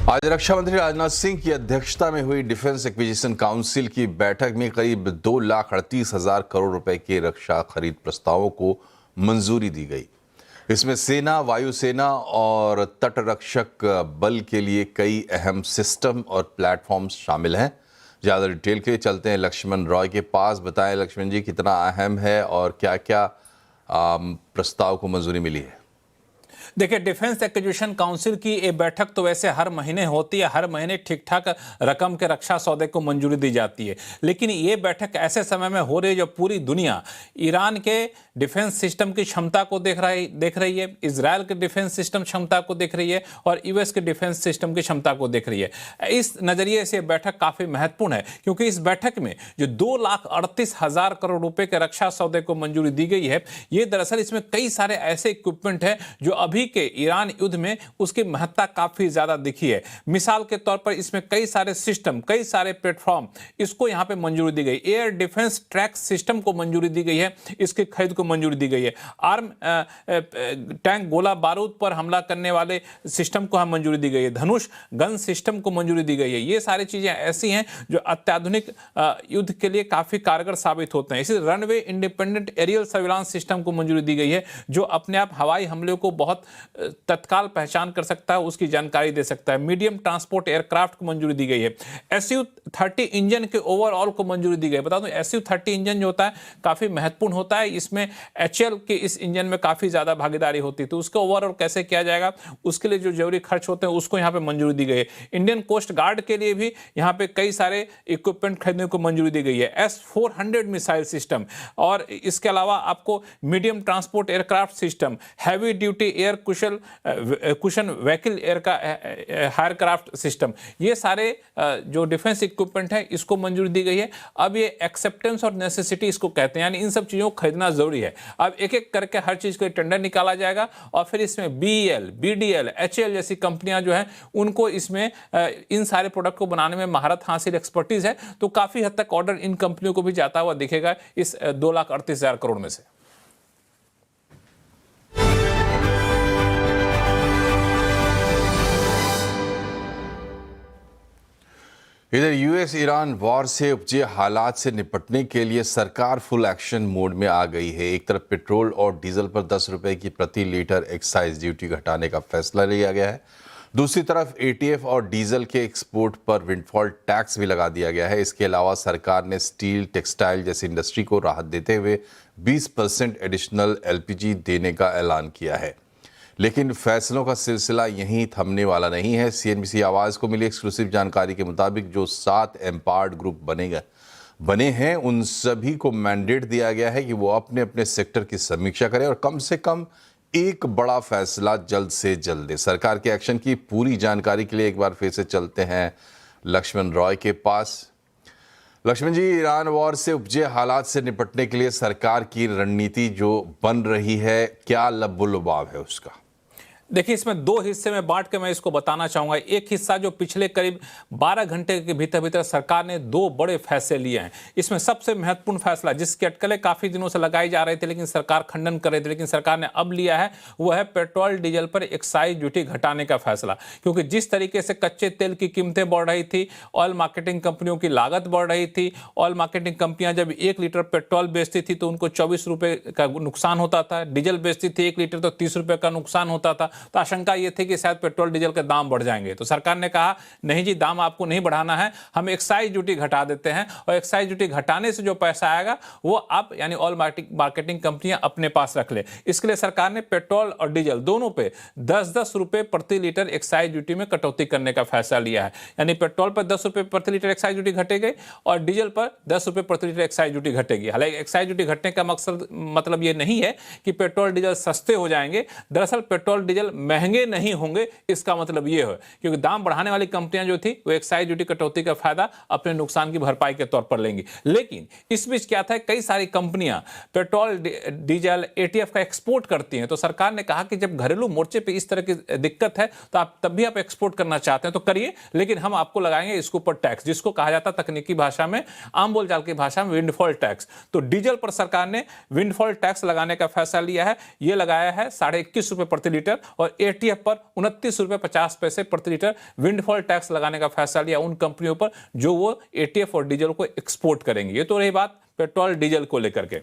आज रक्षा मंत्री राजनाथ सिंह की अध्यक्षता में हुई डिफेंस एक्विजिशन काउंसिल की बैठक में करीब 2,38,000 करोड़ रुपए के रक्षा खरीद प्रस्तावों को मंजूरी दी गई। इसमें सेना, वायुसेना और तटरक्षक बल के लिए कई अहम सिस्टम और प्लेटफॉर्म्स शामिल हैं। ज़्यादा डिटेल के लिए चलते हैं लक्ष्मण रॉय के पास। बताएं लक्ष्मण जी, कितना अहम है और क्या क्या प्रस्ताव को मंजूरी मिली है? देखिए, डिफेंस एक्विजिशन काउंसिल की ये बैठक तो वैसे हर महीने होती है। हर महीने ठीक ठाक रकम के रक्षा सौदे को मंजूरी दी जाती है, लेकिन ये बैठक ऐसे समय में हो रही है जब पूरी दुनिया ईरान के डिफेंस सिस्टम की क्षमता को देख रही है, इजराइल के डिफेंस सिस्टम क्षमता को देख रही है और यूएस के डिफेंस सिस्टम की क्षमता को देख रही है। इस नजरिए से बैठक काफी महत्वपूर्ण है, क्योंकि इस बैठक में जो 2,38,000 करोड़ रुपए के रक्षा सौदे को मंजूरी दी गई है, ये दरअसल इसमें कई सारे ऐसे इक्विपमेंट है जो अभी के ईरान युद्ध में उसकी महत्ता काफी ज्यादा दिखी है। मिसाल के तौर पर इसमें कई सारे सिस्टम, कई सारे प्लेटफॉर्म, इसको यहां पे मंजूरी दी गई। एयर डिफेंस ट्रैक सिस्टम को मंजूरी दी गई है, इसकी खरीद को मंजूरी दी गई है। आर्म टैंक गोला बारूद पर हमला करने वाले सिस्टम को हम मंजूरी दी गई है। धनुष गन सिस्टम को मंजूरी दी गई है। ये सारी चीजें ऐसी हैं जो अत्याधुनिक युद्ध के लिए काफी कारगर साबित होते हैं। इसी runway independent aerial surveillance system को मंजूरी दी गई है, जो अपने आप हवाई हमले को बहुत तत्काल पहचान कर सकता है, उसकी जानकारी दे सकता है। मीडियम ट्रांसपोर्ट एयरक्राफ्ट को मंजूरी दी गई है। SU-30 इंजन के ओवरऑल को मंजूरी दी गई है। बता दूं, SU-30 इंजन जो होता है काफी महत्वपूर्ण होता है। इसमें HAL के इस इंजन में काफी ज्यादा भागीदारी होती है, तो उसका ओवरऑल कैसे किया जाएगा, उसके लिए जो जरूरी खर्च होते हैं उसको यहाँ पे मंजूरी दी गई है। इंडियन कोस्ट गार्ड के लिए भी यहाँ पे कई सारे इक्विपमेंट खरीदने को मंजूरी दी गई है। S-400 मिसाइल सिस्टम, और इसके अलावा आपको medium transport aircraft system, heavy duty air cushion vehicle aircraft system, ये सारे जो डिफेंस इक्विपमेंट है इसको मंजूरी दी गई है। अब ये एक्सेप्टेंस और नेसेसिटी इसको कहते हैं, यानी इन सब चीजों को खरीदना जरूरी है। अब एक एक करके हर चीज का टेंडर निकाला जाएगा और फिर इसमें BEL, BDL, HAL जैसी कंपनियां जो हैं उनको इसमें इन सारे प्रोडक्ट को बनाने में महारत हासिल, एक्सपर्टीज है, तो काफी हद तक ऑर्डर इन कंपनियों को भी जाता हुआ दिखेगा इस 2,38,000 करोड़ में से। इधर यूएस ईरान वॉर से उपजे हालात से निपटने के लिए सरकार फुल एक्शन मोड में आ गई है। एक तरफ पेट्रोल और डीजल पर 10 रुपए की प्रति लीटर एक्साइज ड्यूटी घटाने का फैसला लिया गया है। दूसरी तरफ ATF और डीजल के एक्सपोर्ट पर विंडफॉल टैक्स भी लगा दिया गया है। इसके अलावा सरकार ने स्टील, टेक्सटाइल जैसी इंडस्ट्री को राहत देते हुए 20% एडिशनल LPG देने का ऐलान किया है। लेकिन फैसलों का सिलसिला यहीं थमने वाला नहीं है। CNBC आवाज़ को मिली एक्सक्लूसिव जानकारी के मुताबिक जो 7 एम्पावर्ड ग्रुप बने हैं, उन सभी को मैंडेट दिया गया है कि वो अपने अपने सेक्टर की समीक्षा करें और कम से कम एक बड़ा फैसला जल्द से जल्द दे। सरकार के एक्शन की पूरी जानकारी के लिए एक बार फिर से चलते हैं लक्ष्मण रॉय के पास। लक्ष्मण जी, ईरान वॉर से उपजे हालात से निपटने के लिए सरकार की रणनीति जो बन रही है, क्या लबो-लुबाव है उसका? देखिए, इसमें दो हिस्से में बांट के मैं इसको बताना चाहूंगा। एक हिस्सा जो पिछले करीब 12 घंटे के भीतर सरकार ने 2 बड़े फैसले लिए हैं। इसमें सबसे महत्वपूर्ण फैसला, जिसकी अटकलें काफी दिनों से लगाई जा रही थी लेकिन सरकार खंडन कर रही थी, लेकिन सरकार ने अब लिया है, वो है पेट्रोल डीजल पर एक्साइज ड्यूटी घटाने का फैसला। क्योंकि जिस तरीके से कच्चे तेल की कीमतें बढ़ रही थी, ऑयल मार्केटिंग कंपनियों की लागत बढ़ रही थी, ऑयल मार्केटिंग कंपनियां जब 1 लीटर पेट्रोल बेचती थी तो उनको 24 रुपए का नुकसान होता था, डीजल बेचती थी 1 लीटर तो 30 रुपए का नुकसान होता था। तो आशंका ये थी कि शायद पेट्रोल डीजल के दाम बढ़ जाएंगे, तो सरकार ने कहा नहीं जी, दाम आपको नहीं बढ़ाना है, हम एक्साइज ड्यूटी घटा देते हैं, और एक्साइज ड्यूटी घटाने से जो पैसा आएगा वो आप यानी ऑयल मार्केटिंग कंपनियां अपने पास रख ले। इसके लिए सरकार ने पेट्रोल और डीजल दोनों पे 10-10 रुपए प्रति लीटर एक्साइज ड्यूटी में कटौती करने का फैसला लिया है। यानी पेट्रोल पर 10 रुपए प्रति लीटर एक्साइज ड्यूटी घटेगी और डीजल पर 10 रुपए प्रति लीटर एक्साइज ड्यूटी घटेगी। हालांकि एक्साइज ड्यूटी घटने का मतलब ये नहीं है कि पेट्रोल डीजल सस्ते हो जाएंगे। दरअसल पेट्रोल डीजल महंगे नहीं होंगे, इसका मतलब यह है, क्योंकि दाम बढ़ाने वाली कंपनियां जो थी वो एक्साइज ड्यूटी कटौती का फायदा अपने नुकसान की भरपाई के तौर पर लेंगी। लेकिन इस बीच क्या था, कई सारी कंपनियां पेट्रोल डीजल ATF का एक्सपोर्ट करती हैं, तो सरकार ने कहा कि जब घरेलू मोर्चे पे इस तरह की दिक्कत है तो आप तब भी आप एक्सपोर्ट करना चाहते हैं तो करिए, लेकिन हम आपको लगाएंगे इसके ऊपर टैक्स, जिसको कहा जाता है तकनीकी भाषा में, आम बोलचाल की भाषा में विंडफॉल टैक्स। तो डीजल पर सरकार ने विंडफॉल टैक्स लगाने का फैसला लिया है। यह लगाया है 21.5 रुपए प्रति लीटर और एटीएफ पर 29 रुपये 50 पैसे प्रति लीटर विंडफॉल टैक्स लगाने का फैसला लिया उन कंपनियों पर जो वो एटीएफ और डीजल को एक्सपोर्ट करेंगे। ये तो रही बात पेट्रोल डीजल को लेकर के।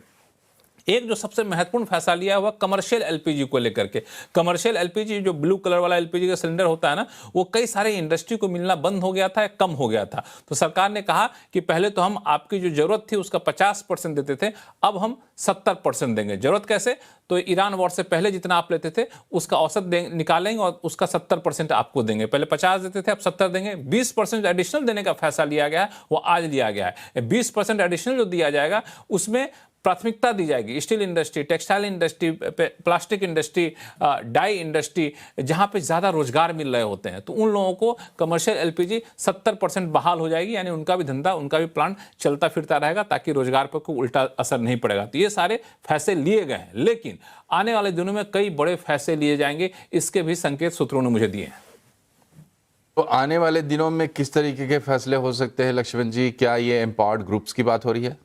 एक जो सबसे महत्वपूर्ण फैसला लिया हुआ कमर्शियल एलपीजी को लेकर के। कमर्शियल एलपीजी जो ब्लू कलर वाला एलपीजी का सिलेंडर होता है ना, वो कई सारे इंडस्ट्री को मिलना बंद हो गया था या कम हो गया था। तो सरकार ने कहा कि पहले तो हम आपकी जो जरूरत थी उसका 50% देते थे, अब हम 70% देंगे। जरूरत कैसे? तो ईरान वॉर से पहले जितना आप लेते थे उसका औसत निकालेंगे और उसका 70% आपको देंगे। पहले 50 देते थे, अब 70 देंगे। 20% एडिशनल देने का फैसला लिया गया है, वो आज लिया गया है। 20% एडिशनल जो दिया जाएगा उसमें प्राथमिकता दी जाएगी steel industry, textile industry, plastic industry, dye industry, जहां पे ज़्यादा रोजगार मिल रहे होते हैं। तो उन लोगों को कमर्शियल एलपीजी 70% बहाल हो जाएगी, यानी उनका भी धंधा, उनका भी प्लांट चलता फिरता रहेगा ताकि रोजगार पर कोई उल्टा असर नहीं पड़ेगा। तो ये सारे फैसले लिए गए हैं, लेकिन आने वाले दिनों में कई बड़े फैसले लिए जाएंगे, इसके भी संकेत सूत्रों ने मुझे दिए हैं। तो आने वाले दिनों में किस तरीके के फैसले हो सकते हैं लक्ष्मण जी? क्या ये एम्पावर्ड ग्रुप्स की बात हो रही है?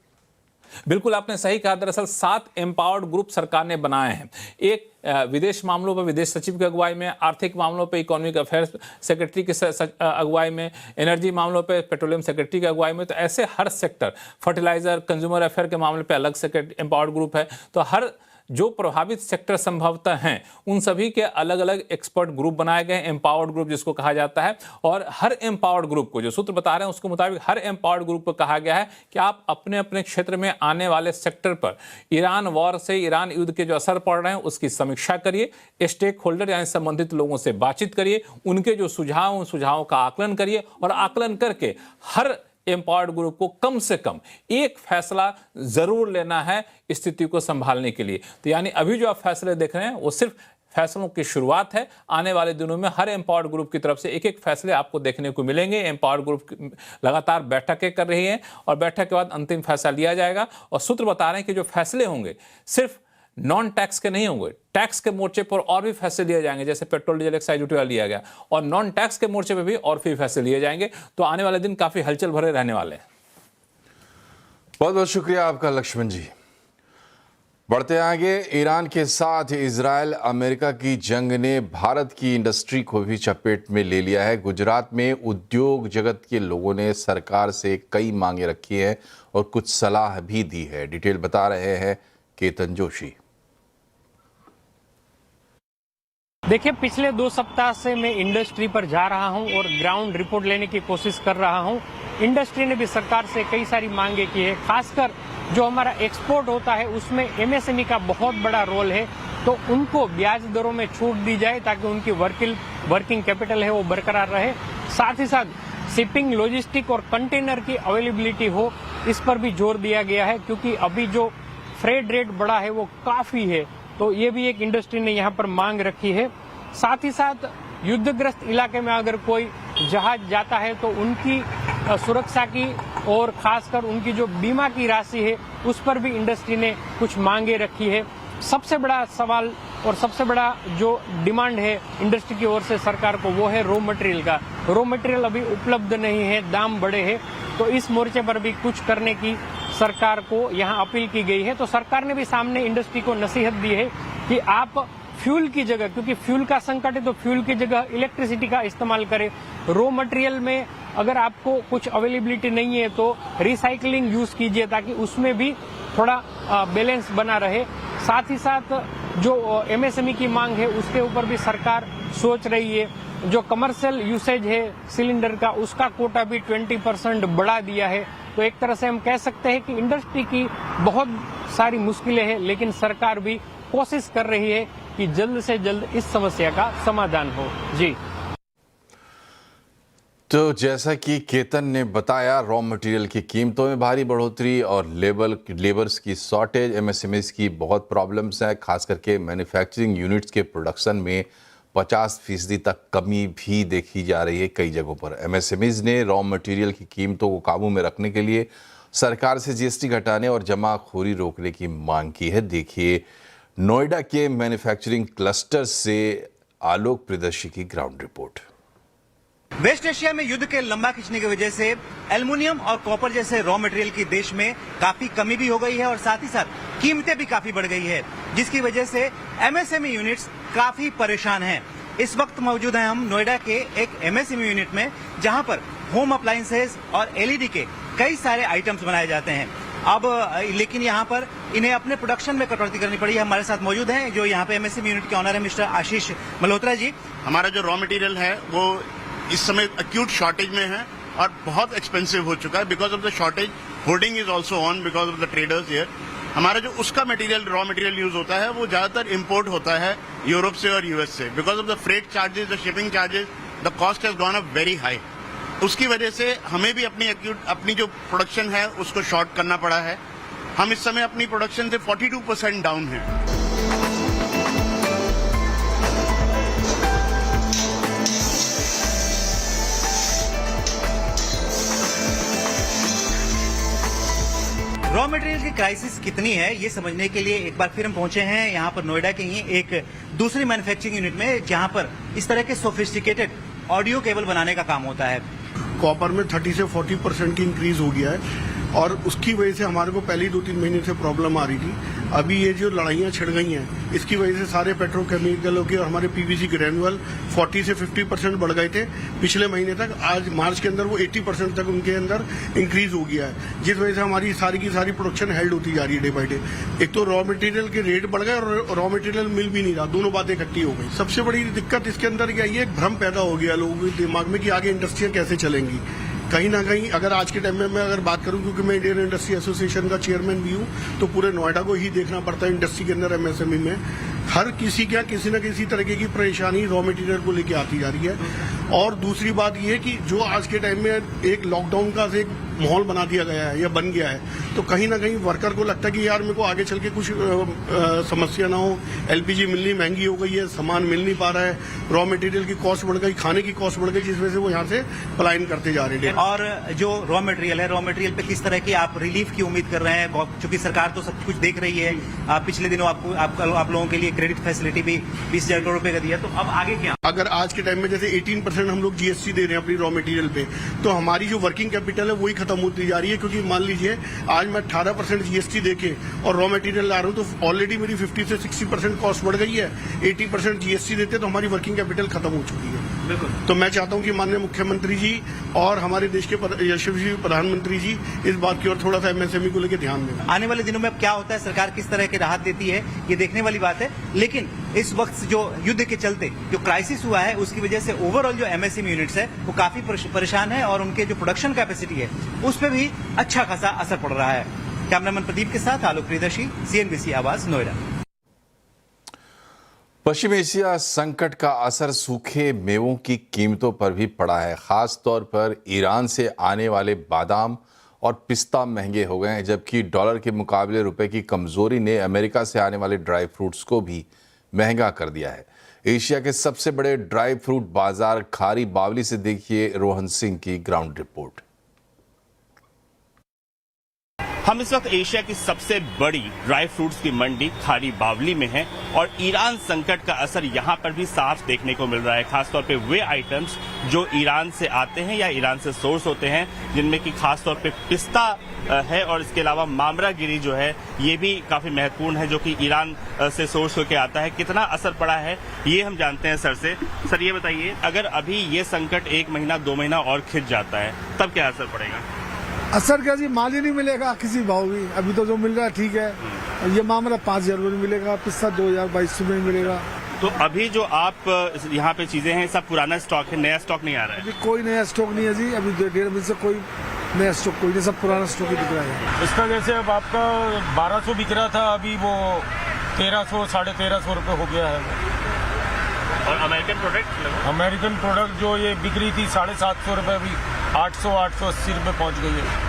बिल्कुल आपने सही कहा। दरअसल 7 एम्पावर्ड ग्रुप सरकार ने बनाए हैं। एक विदेश मामलों पर विदेश सचिव की अगुवाई में, आर्थिक मामलों पर इकोनॉमिक अफेयर्स सेक्रेटरी की अगुवाई में, एनर्जी मामलों पर पेट्रोलियम सेक्रेटरी की अगुवाई में। तो ऐसे हर सेक्टर, फर्टिलाइजर, कंज्यूमर अफेयर के मामले पर अलग सेक्रेटरी एम्पावर्ड ग्रुप है। तो हर जो प्रभावित सेक्टर संभवतः हैं उन सभी के अलग अलग एक्सपर्ट ग्रुप बनाए गए, एम्पावर्ड ग्रुप जिसको कहा जाता है। और हर एम्पावर्ड ग्रुप को, जो सूत्र बता रहे हैं उसके मुताबिक, हर एम्पावर्ड ग्रुप को कहा गया है कि आप अपने अपने क्षेत्र में आने वाले सेक्टर पर ईरान वॉर से, ईरान युद्ध के जो असर पड़ रहे हैं उसकी समीक्षा करिए, स्टेक होल्डर यानी संबंधित लोगों से बातचीत करिए, उनके जो सुझाव, उन सुझावों का आकलन करिए और आकलन करके हर एम्पावर्ड ग्रुप को कम से कम एक फैसला जरूर लेना है स्थिति को संभालने के लिए। तो यानी अभी जो आप फैसले देख रहे हैं वो सिर्फ फैसलों की शुरुआत है। आने वाले दिनों में हर एम्पावर्ड ग्रुप की तरफ से एक एक फैसले आपको देखने को मिलेंगे। एम्पावर्ड ग्रुप लगातार बैठकें कर रही हैं और बैठक के बाद अंतिम फैसला लिया जाएगा। और सूत्र बता रहे हैं कि जो फैसले होंगे सिर्फ नॉन टैक्स के नहीं होंगे, टैक्स के मोर्चे पर और भी फैसले लिए जाएंगे, जैसे पेट्रोल डीजल एक्साइज ड्यूटी लिया गया, और नॉन टैक्स के मोर्चे पर भी और भी फैसले लिए जाएंगे। तो आने वाले दिन काफी हलचल भरे रहने वाले हैं। बहुत बहुत शुक्रिया आपका लक्ष्मण जी। बढ़ते आगे, ईरान के साथ इजराइल अमेरिका की जंग ने भारत की इंडस्ट्री को भी चपेट में ले लिया है। गुजरात में उद्योग जगत के लोगों ने सरकार से कई मांगे रखी हैं और कुछ सलाह भी दी है। डिटेल बता रहे हैं केतन जोशी। देखिए, पिछले 2 सप्ताह से मैं इंडस्ट्री पर जा रहा हूं और ग्राउंड रिपोर्ट लेने की कोशिश कर रहा हूं। इंडस्ट्री ने भी सरकार से कई सारी मांगे की है। खासकर जो हमारा एक्सपोर्ट होता है उसमें एमएसएमई का बहुत बड़ा रोल है, तो उनको ब्याज दरों में छूट दी जाए ताकि उनकी वर्किंग कैपिटल है वो बरकरार रहे। साथ ही साथ शिपिंग, लॉजिस्टिक और कंटेनर की अवेलेबिलिटी हो, इस पर भी जोर दिया गया है, क्योंकि अभी जो फ्रेट रेट बढ़ा है वो काफी है। तो ये भी एक इंडस्ट्री ने यहाँ पर मांग रखी है। साथ ही साथ युद्धग्रस्त इलाके में अगर कोई जहाज जाता है तो उनकी सुरक्षा की और खासकर उनकी जो बीमा की राशि है उस पर भी इंडस्ट्री ने कुछ मांगे रखी है। सबसे बड़ा सवाल और सबसे बड़ा जो डिमांड है इंडस्ट्री की ओर से सरकार को वो है रॉ मटेरियल का। रॉ मटेरियल अभी उपलब्ध नहीं है, दाम बढ़े हैं, तो इस मोर्चे पर भी कुछ करने की सरकार को यहाँ अपील की गई है। तो सरकार ने भी सामने इंडस्ट्री को नसीहत दी है कि आप फ्यूल की जगह, क्योंकि फ्यूल का संकट है, तो फ्यूल की जगह इलेक्ट्रिसिटी का इस्तेमाल करें। रॉ मटेरियल में अगर आपको कुछ अवेलेबिलिटी नहीं है तो रिसाइकलिंग यूज कीजिए ताकि उसमें भी थोड़ा बैलेंस बना रहे। साथ ही साथ जो एमएसएमई की मांग है उसके ऊपर भी सरकार सोच रही है। जो कमर्शियल यूसेज है सिलेंडर का, उसका कोटा भी 20% बढ़ा दिया है। तो एक तरह से हम कह सकते हैं कि इंडस्ट्री की बहुत सारी मुश्किलें हैं, लेकिन सरकार भी कोशिश कर रही है कि जल्द से जल्द इस समस्या का समाधान हो। जी, तो जैसा कि केतन ने बताया, रॉ मटेरियल की कीमतों में भारी बढ़ोतरी और लेबर्स की शॉर्टेज, एमएसएमईज की बहुत प्रॉब्लम्स हैं। खास करके मैन्युफैक्चरिंग यूनिट्स के प्रोडक्शन में 50% तक कमी भी देखी जा रही है कई जगहों पर। एमएसएमईज ने रॉ मटेरियल की कीमतों को काबू में रखने के लिए सरकार से जीएसटी घटाने और जमाखोरी रोकने की मांग की है। देखिए नोएडा के मैन्युफैक्चरिंग क्लस्टर से आलोक प्रियदर्शी की ग्राउंड रिपोर्ट। वेस्ट एशिया में युद्ध के लंबा खिंचने की वजह से एल्युमिनियम और कॉपर जैसे रॉ मटेरियल की देश में काफी कमी भी हो गई है और साथ ही साथ कीमतें भी काफी बढ़ गई है, जिसकी वजह से एमएसएमई यूनिट्स काफी परेशान हैं। इस वक्त मौजूद हैं हम नोएडा के एक एमएसएमई यूनिट में, जहां पर होम अप्लायंसेज और एलईडी के कई सारे आइटम्स बनाए जाते हैं। अब लेकिन यहाँ पर इन्हें अपने प्रोडक्शन में कटौती करनी पड़ी है। हमारे साथ मौजूद हैं जो यहाँ पे एमएसएमई यूनिट के ऑनर है मिस्टर आशीष मल्होत्रा जी। हमारा जो रॉ मटेरियल है वो इस समय एक्यूट शॉर्टेज में है और बहुत एक्सपेंसिव हो चुका है। Because of the shortage hoarding is also on because of the traders here. हमारा जो उसका मटेरियल रॉ मटेरियल यूज होता है वो ज्यादातर इंपोर्ट होता है यूरोप से और यूएस से। Because of the freight charges, the shipping charges, the cost has gone up very high. उसकी वजह से हमें भी अपनी जो प्रोडक्शन है उसको शॉर्ट करना पड़ा है। हम इस समय अपनी प्रोडक्शन से 42% डाउन है। रॉ मटेरियल की क्राइसिस कितनी है ये समझने के लिए एक बार फिर हम पहुंचे हैं यहाँ पर नोएडा के ही एक दूसरी मैन्युफैक्चरिंग यूनिट में, जहाँ पर इस तरह के सोफिस्टिकेटेड ऑडियो केबल बनाने का काम होता है। कॉपर में 30 से 40% की इंक्रीज हो गया है और उसकी वजह से हमारे को पहले ही 2-3 महीने से प्रॉब्लम आ रही थी। अभी ये जो लड़ाइयाँ छिड़ गई हैं इसकी वजह से सारे पेट्रोकेमिकलों के और हमारे पीवीसी ग्रैनुअल 40 से 50% बढ़ गए थे पिछले महीने तक। आज मार्च के अंदर वो 80% तक उनके अंदर इंक्रीज हो गया है, जिस वजह से हमारी सारी की सारी प्रोडक्शन हेल्ड होती जा रही है डे बाई डे। एक तो रॉ मटेरियल के रेट बढ़ गए और रॉ मटेरियल मिल भी नहीं रहा, दोनों बातें इकट्ठी हो गई। सबसे बड़ी दिक्कत इसके अंदर क्या, ये एक भ्रम पैदा हो गया लोगों के दिमाग में कि आगे इंडस्ट्रियां कैसे चलेंगी। कहीं ना कहीं अगर आज के टाइम में मैं अगर बात करूं, क्योंकि मैं इंडियन इंडस्ट्री एसोसिएशन का चेयरमैन भी हूं, तो पूरे नोएडा को ही देखना पड़ता है इंडस्ट्री के अंदर एमएसएमई में हर किसी क्या किसी न किसी तरीके की परेशानी रॉ मटेरियल को लेके आती जा रही है। और दूसरी बात यह कि जो आज के टाइम में एक लॉकडाउन का एक माहौल बना दिया गया है या बन गया है, तो कहीं ना कहीं वर्कर को लगता है कि यार मेरे को आगे चल के कुछ समस्या ना हो। एलपीजी मिलनी महंगी हो गई है, सामान मिल नहीं पा रहा है, रॉ मटेरियल की कॉस्ट बढ़ गई, खाने की कॉस्ट बढ़ गई, जिस वजह से वो यहाँ से पलायन करते जा रहे हैं। और जो रॉ मटेरियल है, रॉ मटेरियल पे किस तरह की आप रिलीफ की उम्मीद कर रहे हैं? क्योंकि सरकार तो सब कुछ देख रही है। पिछले दिनों आप लोगों के लिए क्रेडिट फैसिलिटी भी 20,000 करोड़ रुपए का दिया, तो अब आगे क्या? अगर आज के टाइम में जैसे 18% हम लोग जीएसटी दे रहे हैं अपनी रॉ मटेरियल पे, तो हमारी जो वर्किंग कैपिटल है वही खत्म होती जा रही है। क्योंकि मान लीजिए आज मैं 18% जीएसटी देके और रॉ मटेरियल ला रहा हूँ, तो ऑलरेडी मेरी 50 से 60% कॉस्ट बढ़ गई है। 80% जीएसटी देते तो हमारी वर्किंग कैपिटल खत्म हो चुकी है। बिल्कुल। तो मैं चाहता हूँ कि माननीय मुख्यमंत्री जी और हमारे देश के यशस्वी प्रधानमंत्री जी इस बात की ओर थोड़ा सा एमएसएमई को लेकर ध्यान दें। आने वाले दिनों में अब क्या होता है, सरकार किस तरह की राहत देती है, ये देखने वाली बात है। लेकिन इस वक्त जो युद्ध के चलते जो क्राइसिस हुआ है, उसकी वजह से ओवरऑल जो एमएसएमई यूनिट्स है वो काफी परेशान है और उनके जो प्रोडक्शन कैपेसिटी है उस पर भी अच्छा खासा असर पड़ रहा है। कैमरामैन प्रदीप के साथ आलोक प्रियदर्शी, सीएनबीसी आवाज, नोएडा। पश्चिम एशिया संकट का असर सूखे मेवों की कीमतों पर भी पड़ा है। खास तौर पर ईरान से आने वाले बादाम और पिस्ता महंगे हो गए हैं, जबकि डॉलर के मुकाबले रुपए की कमजोरी ने अमेरिका से आने वाले ड्राई फ्रूट्स को भी महंगा कर दिया है। एशिया के सबसे बड़े ड्राई फ्रूट बाजार खारी बावली से देखिए रोहन सिंह की ग्राउंड रिपोर्ट। हम इस वक्त एशिया की सबसे बड़ी ड्राई फ्रूट्स की मंडी खारी बावली में हैं और ईरान संकट का असर यहाँ पर भी साफ देखने को मिल रहा है। खासतौर पे वे आइटम्स जो ईरान से आते हैं या ईरान से सोर्स होते हैं, जिनमें कि खासतौर पे पिस्ता है और इसके अलावा मामरागिरी जो है ये भी काफी महत्वपूर्ण है, जो कि ईरान से सोर्स होकर आता है। कितना असर पड़ा है ये हम जानते हैं सर से। सर ये बताइए, अगर अभी ये संकट 1 महीना 2 महीना और खिंच जाता है तब क्या असर पड़ेगा? असर क्या जी, माल ही नहीं मिलेगा किसी भाव भी। अभी तो जो मिल रहा है ठीक है, ये मामला 5,000 रुपये में मिलेगा, पिस्ता 2,022 में मिलेगा। तो अभी जो आप यहाँ पे चीजें हैं सब पुराना स्टॉक है, नया स्टॉक नहीं आ रहा है? अभी कोई नया स्टॉक नहीं है जी, अभी 1.5 महीने से कोई नया स्टॉक कोई नहीं, सब पुराना स्टॉक ही दिख रहा है। इसका जैसे अब आपका 1200 बिक रहा था, अभी वो 1300 1350 रुपये हो गया है। और अमेरिकन प्रोडक्ट जो ये बिक रही थी 750 रुपये, अभी 800-880 रुपये पहुंच गई है।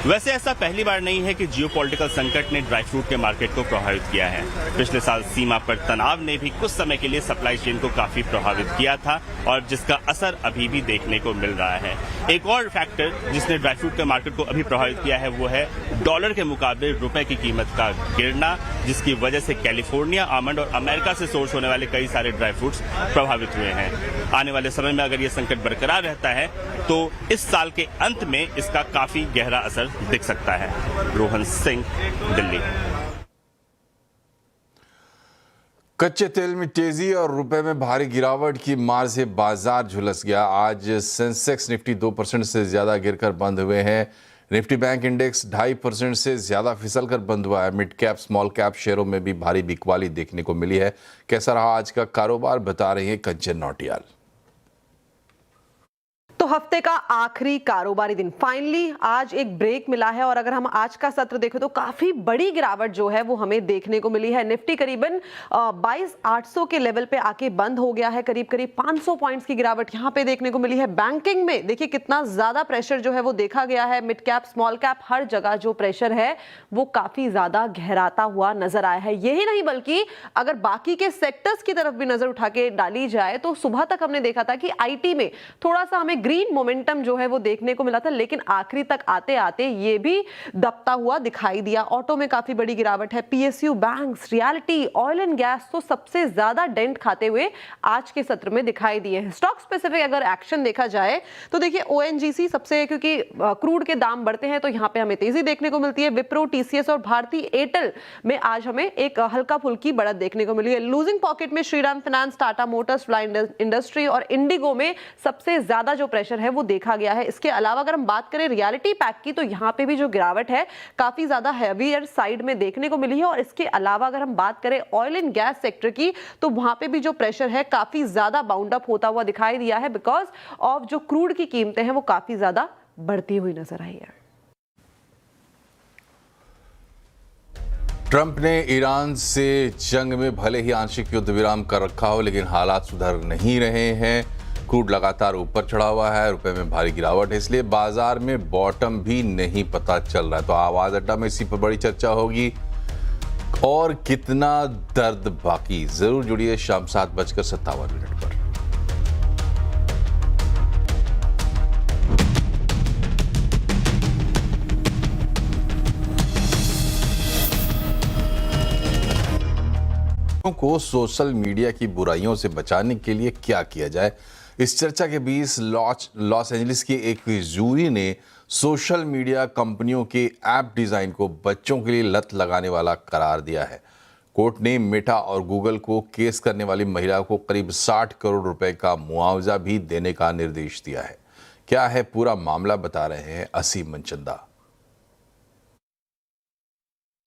वैसे ऐसा पहली बार नहीं है कि जियोपॉलिटिकल संकट ने ड्राई फ्रूट के मार्केट को प्रभावित किया है। पिछले साल सीमा पर तनाव ने भी कुछ समय के लिए सप्लाई चेन को काफी प्रभावित किया था और जिसका असर अभी भी देखने को मिल रहा है। एक और फैक्टर जिसने ड्राई फ्रूट के मार्केट को अभी प्रभावित किया है वो है डॉलर के मुकाबले रुपए की कीमत का गिरना, जिसकी वजह से कैलिफोर्निया आमंड और अमेरिका से सोर्स होने वाले कई सारे ड्राई फ्रूट्स प्रभावित हुए हैं। आने वाले समय में अगर ये संकट बरकरार रहता है तो इस साल के अंत में इसका काफी गहरा असर दिख सकता है। रोहन सिंह, दिल्ली। कच्चे तेल में तेजी और रुपए में भारी गिरावट की मार से बाजार झुलस गया। आज सेंसेक्स निफ्टी 2% से ज्यादा गिरकर बंद हुए हैं। निफ्टी बैंक इंडेक्स 2.5% से ज्यादा फिसल कर बंद हुआ है। मिड कैप स्मॉल कैप शेयरों में भी भारी बिकवाली देखने को मिली है। कैसा रहा आज का कारोबार, बता रही है कंचन नौटियाल। तो हफ्ते का आखिरी कारोबारी दिन फाइनली आज एक ब्रेक मिला है और अगर हम आज का सत्र देखें तो काफी बड़ी गिरावट जो है वो हमें देखने को मिली है। निफ्टी करीबन 22,800 के लेवल पे आके बंद हो गया है। करीब 500 पॉइंट्स की गिरावट यहां पे देखने को मिली है। बैंकिंग में देखिए कितना ज्यादा प्रेशर जो है वो देखा गया है। मिड कैप स्मॉल कैप हर जगह जो प्रेशर है वो काफी ज्यादा गहराता हुआ नजर आया है। यही नहीं बल्कि अगर बाकी के सेक्टर्स की तरफ भी नजर उठा के डाली जाए तो सुबह तक हमने देखा था कि आईटी में थोड़ा सा हमें ग्रीन मोमेंटम जो है वो देखने को मिला था, लेकिन आखिरी तक आते आते ये भी दबता हुआ दिखाई दिया। ऑटो में काफी बड़ी गिरावट है। PSU, banks, reality, oil and gas तो सबसे ज्यादा डेंट खाते हुए आज के सत्र में दिखाई दिए हैं। स्टॉक स्पेसिफिक अगर एक्शन देखा जाए तो देखिए ओएनजीसी सबसे, क्योंकि क्रूड के दाम बढ़ते हैं तो यहां पे हमें तेजी देखने को मिलती है। विप्रो, टीसीएस और भारती एयरटेल में आज हमें एक हल्का फुल्की बढ़त देखने को मिली है। लूजिंग पॉकेट में Shriram finance, Tata Motors, fly industry और इंडिगो में सबसे ज्यादा जो प्रेशर है वो देखा गया है। इसके अलावा अगर हम बात करें रियलिटी पैक की तो यहां पे भी जो गिरावट है काफी ज्यादा हैवियर साइड में देखने को मिली है। और इसके अलावा अगर हम बात करें ऑयल एंड गैस सेक्टर की तो वहां पे भी जो प्रेशर है काफी ज्यादा बाउंड अप होता हुआ दिखाई दिया है, बिकॉज ऑफ जो क्रूड की कीमतें हैं वो काफी ज्यादा बढ़ती हुई नजर आई है। ट्रंप ने ईरान से जंग में भले ही आंशिक युद्ध विराम कर रखा हो, लेकिन हालात सुधर नहीं रहे हैं। क्रूड लगातार ऊपर चढ़ा हुआ है, रुपए में भारी गिरावट है, इसलिए बाजार में बॉटम भी नहीं पता चल रहा है। तो आवाज अड्डा में इसी पर बड़ी चर्चा होगी। और कितना दर्द बाकी, जरूर जुड़िए शाम 7:57 पर। को सोशल मीडिया की बुराइयों से बचाने के लिए क्या किया जाए, इस चर्चा के बीच लॉस एंजलिस की एक जूरी ने सोशल मीडिया कंपनियों के ऐप डिजाइन को बच्चों के लिए लत लगाने वाला करार दिया है। कोर्ट ने मेटा और गूगल को केस करने वाली महिला को करीब 60 करोड़ रुपए का मुआवजा भी देने का निर्देश दिया है। क्या है पूरा मामला, बता रहे हैं असीम मनचंदा।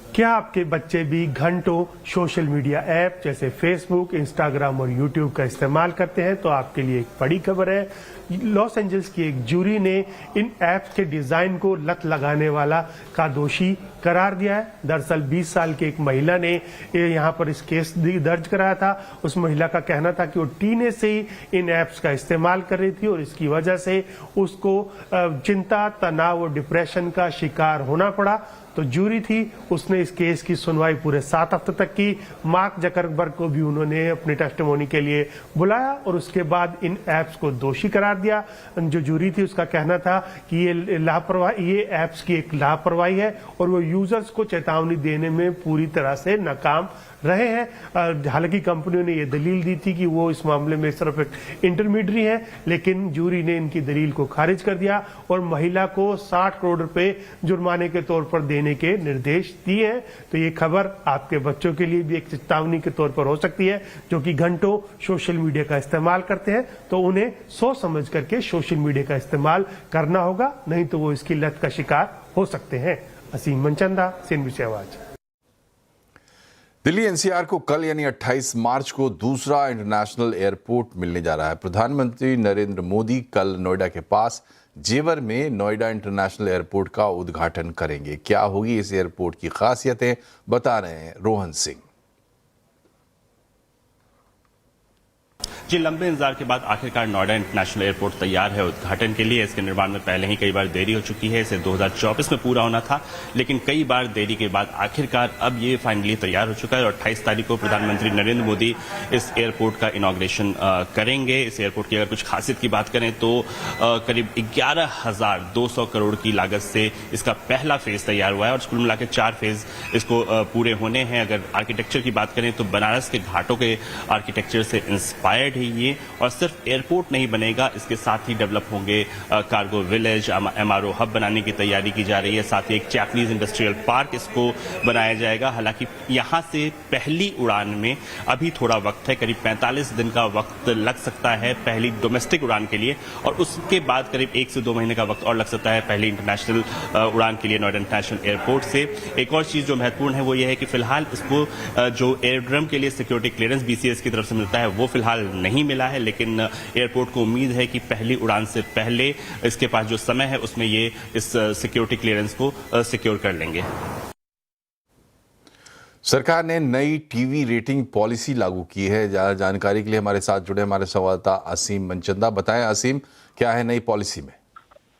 क्या आपके बच्चे भी घंटों सोशल मीडिया ऐप जैसे फेसबुक, इंस्टाग्राम और यूट्यूब का इस्तेमाल करते हैं? तो आपके लिए एक बड़ी खबर है। लॉस एंजल्स की एक जूरी ने इन ऐप्स के डिजाइन को लत लगाने वाला का दोषी करार दिया है। दरअसल 20 साल की एक महिला ने यहाँ पर इस केस दर्ज कराया था। उस महिला का कहना था कि वो टीनेज से ही इन ऐप्स का इस्तेमाल कर रही थी और इसकी वजह से उसको चिंता, तनाव और डिप्रेशन का शिकार होना पड़ा। तो जूरी थी, उसने इस केस की सुनवाई पूरे 7 हफ्ते तक की। मार्क जकरबर्ग को भी उन्होंने अपनी टेस्टिमोनी के लिए बुलाया और उसके बाद इन ऐप्स को दोषी करार दिया। जो जूरी थी उसका कहना था कि ये ऐप्स की एक लापरवाही है और वो यूजर्स को चेतावनी देने में पूरी तरह से नाकाम रहे हैं। हालांकि कंपनियों ने ये दलील दी थी कि वो इस मामले में सिर्फ एक इंटरमीडियरी है, लेकिन जूरी ने इनकी दलील को खारिज कर दिया और महिला को 60 करोड़ रुपए जुर्माने के तौर पर देने के निर्देश दिए हैं। तो ये खबर आपके बच्चों के लिए भी एक चेतावनी के तौर पर हो सकती है, जो कि घंटों सोशल मीडिया का इस्तेमाल करते हैं। तो उन्हें सोच समझ करके सोशल मीडिया का इस्तेमाल करना होगा, नहीं तो वो इसकी लत का शिकार हो सकते हैं। असीम मनचंदा, CNBC आवाज। दिल्ली एनसीआर को कल यानी 28 मार्च को दूसरा इंटरनेशनल एयरपोर्ट मिलने जा रहा है। प्रधानमंत्री नरेंद्र मोदी कल नोएडा के पास जेवर में नोएडा इंटरनेशनल एयरपोर्ट का उद्घाटन करेंगे। क्या होगी इस एयरपोर्ट की खासियतें, बता रहे हैं रोहन सिंह। जी, लंबे इंतजार के बाद आखिरकार नोएडा इंटरनेशनल एयरपोर्ट तैयार है उद्घाटन के लिए। इसके निर्माण में पहले ही कई बार देरी हो चुकी है। इसे 2024 में पूरा होना था, लेकिन कई बार देरी के बाद आखिरकार अब ये फाइनली तैयार हो चुका है और 28 तारीख को प्रधानमंत्री नरेंद्र मोदी इस एयरपोर्ट का इनॉग्रेशन करेंगे। इस एयरपोर्ट की अगर कुछ खासियत की बात करें तो करीब 11,200 करोड़ की लागत से इसका पहला फेज तैयार हुआ है और कुल मिला के 4 फेज इसको पूरे होने हैं। अगर आर्किटेक्चर की बात करें तो बनारस के घाटों के आर्किटेक्चर से इंस्पायर्ड हेड है ये, और सिर्फ एयरपोर्ट नहीं बनेगा, इसके साथ ही डेवलप होंगे कार्गो विलेज, MRO हब बनाने की तैयारी की जा रही है, साथ ही एक जैपनीज इंडस्ट्रियल पार्क इसको बनाया जाएगा। हालांकि यहाँ से पहली उड़ान में अभी थोड़ा वक्त है, करीब 45 दिन का वक्त लग सकता है पहली डोमेस्टिक उड़ान के लिए, और उसके बाद करीब 1 से 2 महीने का वक्त और लग सकता है पहली इंटरनेशनल उड़ान के लिए नोएडा इंटरनेशनल एयरपोर्ट से। एक और चीज जो महत्वपूर्ण है वो ये है कि फिलहाल इसको जो एयरड्रम के लिए सिक्योरिटी क्लियरेंस BCS की तरफ से मिलता है वो फिलहाल नहीं मिला है, लेकिन एयरपोर्ट को उम्मीद है कि पहली उड़ान से पहले इसके पास जो समय है उसमें ये इस सिक्योरिटी क्लियरेंस को सिक्योर कर लेंगे। सरकार ने नई टीवी रेटिंग पॉलिसी लागू की है। ज़्यादा जानकारी के लिए हमारे साथ जुड़े हमारे संवाददाता असीम मनचंदा। बताएं असीम, क्या है नई पॉलिसी में?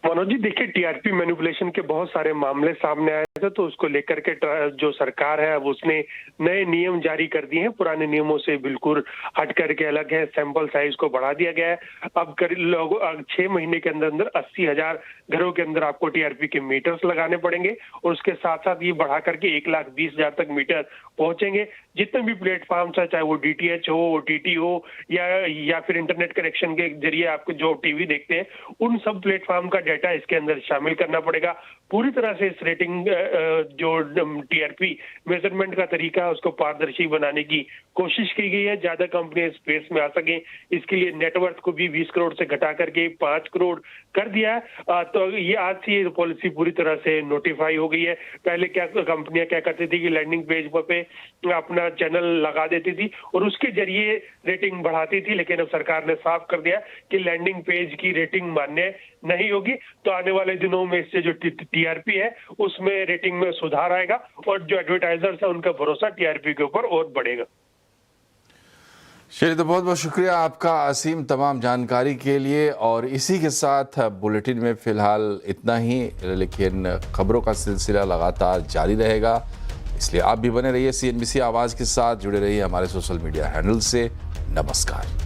मनोज जी, देखिए टीआरपी मैनिपुलेशन के बहुत सारे मामले सामने आए थे, तो उसको लेकर के जो सरकार है अब उसने नए नियम जारी कर दिए हैं। पुराने नियमों से बिल्कुल हट करके अलग है। सैंपल साइज को बढ़ा दिया गया है। अब करीब 6 महीने के अंदर अंदर 80,000 घरों के अंदर आपको टीआरपी के मीटर्स लगाने पड़ेंगे, और उसके साथ साथ ये बढ़ा करके 1,20,000 तक मीटर पहुंचेंगे। जितने भी प्लेटफॉर्म है, चाहे वो DTH हो, OTT हो, या फिर इंटरनेट कनेक्शन के जरिए आपको जो टीवी देखते हैं, उन सब प्लेटफॉर्म का डाटा इसके अंदर शामिल करना पड़ेगा। पूरी तरह से इस रेटिंग जो टीआरपी मेजरमेंट का तरीका है उसको पारदर्शी बनाने की कोशिश की गई है। ज्यादा कंपनियां स्पेस में आ सके, इसके लिए नेटवर्थ को भी 20 करोड़ से घटा करके 5 करोड़ कर दिया है। तो ये आज से ये पॉलिसी पूरी तरह से नोटिफाई हो गई है। पहले क्या कंपनियां क्या करती थी कि लैंडिंग पेज पे अपना चैनल लगा देती थी और उसके जरिए रेटिंग बढ़ाती थी, लेकिन अब सरकार ने साफ कर दिया कि लैंडिंग पेज की रेटिंग मान्य नहीं होगी। तो आने वाले दिनों में इससे जो टीआरपी है उसमें रेटिंग में सुधार आएगा, और जो एडवर्टाइजर्स है उनका भरोसा टीआरपी के ऊपर और बढ़ेगा। चलिए, तो बहुत बहुत शुक्रिया आपका असीम तमाम जानकारी के लिए। और इसी के साथ बुलेटिन में फिलहाल इतना ही, लेकिन खबरों का सिलसिला लगातार जारी रहेगा, इसलिए आप भी बने रहिए CNBC आवाज़ के साथ, जुड़े रहिए हमारे सोशल मीडिया हैंडल से। नमस्कार।